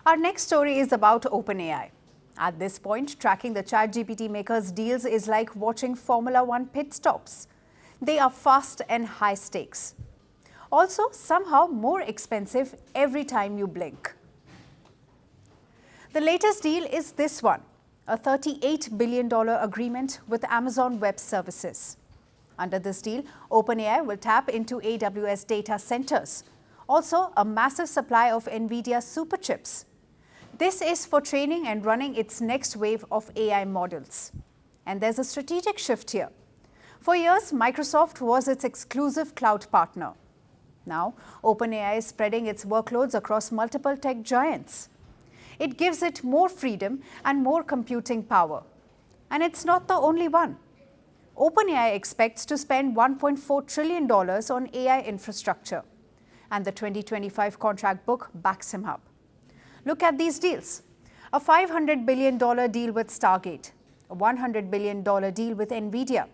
Our next story is about OpenAI. At this point, tracking the ChatGPT maker's deals is like watching Formula One pit stops. They are fast and high stakes. Also, somehow more expensive every time you blink. The latest deal is this one, a $38 billion agreement with Amazon Web Services. Under this deal, OpenAI will tap into AWS data centers, also a massive supply of NVIDIA superchips. This is for training and running its next wave of AI models. And there's a strategic shift here. For years, Microsoft was its exclusive cloud partner. Now, OpenAI is spreading its workloads across multiple tech giants. It gives it more freedom and more computing power. And it's not the only one. OpenAI expects to spend $1.4 trillion on AI infrastructure. And the 2025 contract book backs him up. Look at these deals. A $500 billion deal with Stargate, a $100 billion deal with NVIDIA,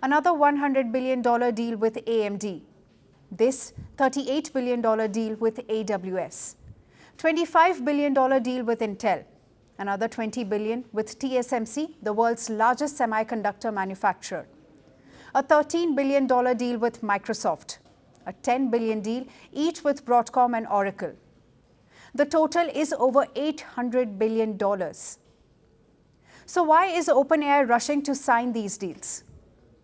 another $100 billion deal with AMD, this $38 billion deal with AWS, $25 billion deal with Intel, another $20 billion with TSMC, the world's largest semiconductor manufacturer, a $13 billion deal with Microsoft, a $10 billion deal each with Broadcom and Oracle. The total is over $800 billion. So why is OpenAI rushing to sign these deals?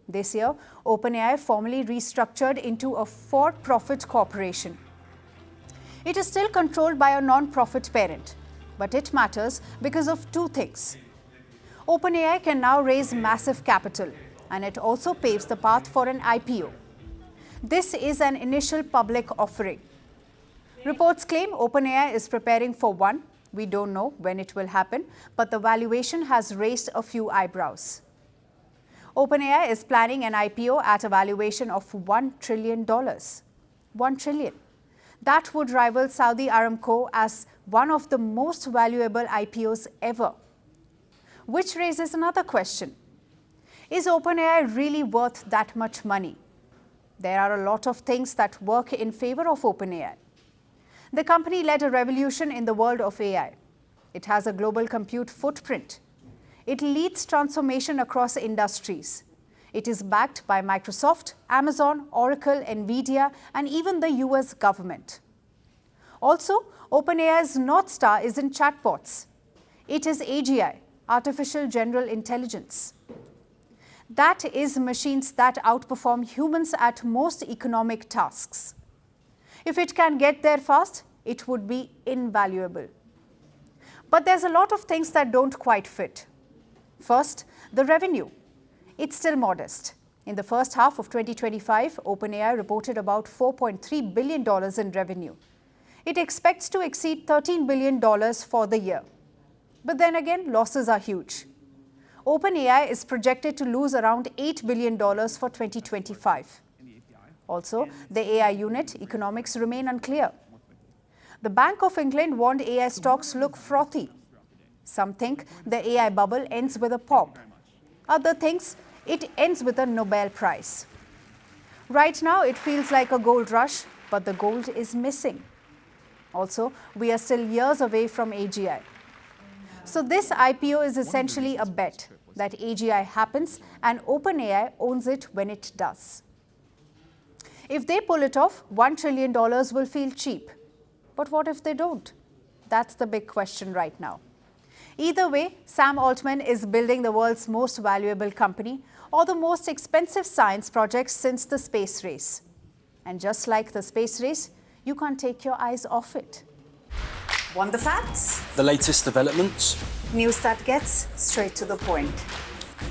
This year, OpenAI formally restructured into a for-profit corporation. It is still controlled by a non-profit parent, but it matters because of two things. OpenAI can now raise massive capital, and it also paves the path for an IPO. This is an initial public offering. Reports claim OpenAI is preparing for one. We don't know when it will happen, but the valuation has raised a few eyebrows. OpenAI is planning an IPO at a valuation of $1 trillion. $1 trillion. That would rival Saudi Aramco as one of the most valuable IPOs ever. Which raises another question. Is OpenAI really worth that much money? There are a lot of things that work in favor of OpenAI. The company led a revolution in the world of AI. It has a global compute footprint. It leads transformation across industries. It is backed by Microsoft, Amazon, Oracle, NVIDIA, and even the US government. Also, OpenAI's North Star is in chatbots. It is AGI, Artificial General Intelligence. That is machines that outperform humans at most economic tasks. If it can get there fast, it would be invaluable. But there's a lot of things that don't quite fit. First, the revenue. It's still modest. In the first half of 2025, OpenAI reported about $4.3 billion in revenue. It expects to exceed $13 billion for the year. But then again, losses are huge. OpenAI is projected to lose around $8 billion for 2025. Also, the AI unit economics remain unclear. The Bank of England warned AI stocks look frothy. Some think the AI bubble ends with a pop. Others think it ends with a Nobel Prize. Right now, it feels like a gold rush, but the gold is missing. Also, we are still years away from AGI. So this IPO is essentially a bet that AGI happens and OpenAI owns it when it does. If they pull it off, $1 trillion will feel cheap. But what if they don't? That's the big question right now. Either way, Sam Altman is building the world's most valuable company or the most expensive science project since the space race. And just like the space race, you can't take your eyes off it. Want the facts? The latest developments? News that gets straight to the point.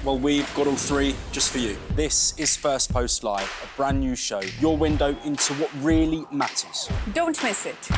Well, we've got all three just for you. This is Firstpost Live, a brand new show, your window into what really matters. Don't miss it.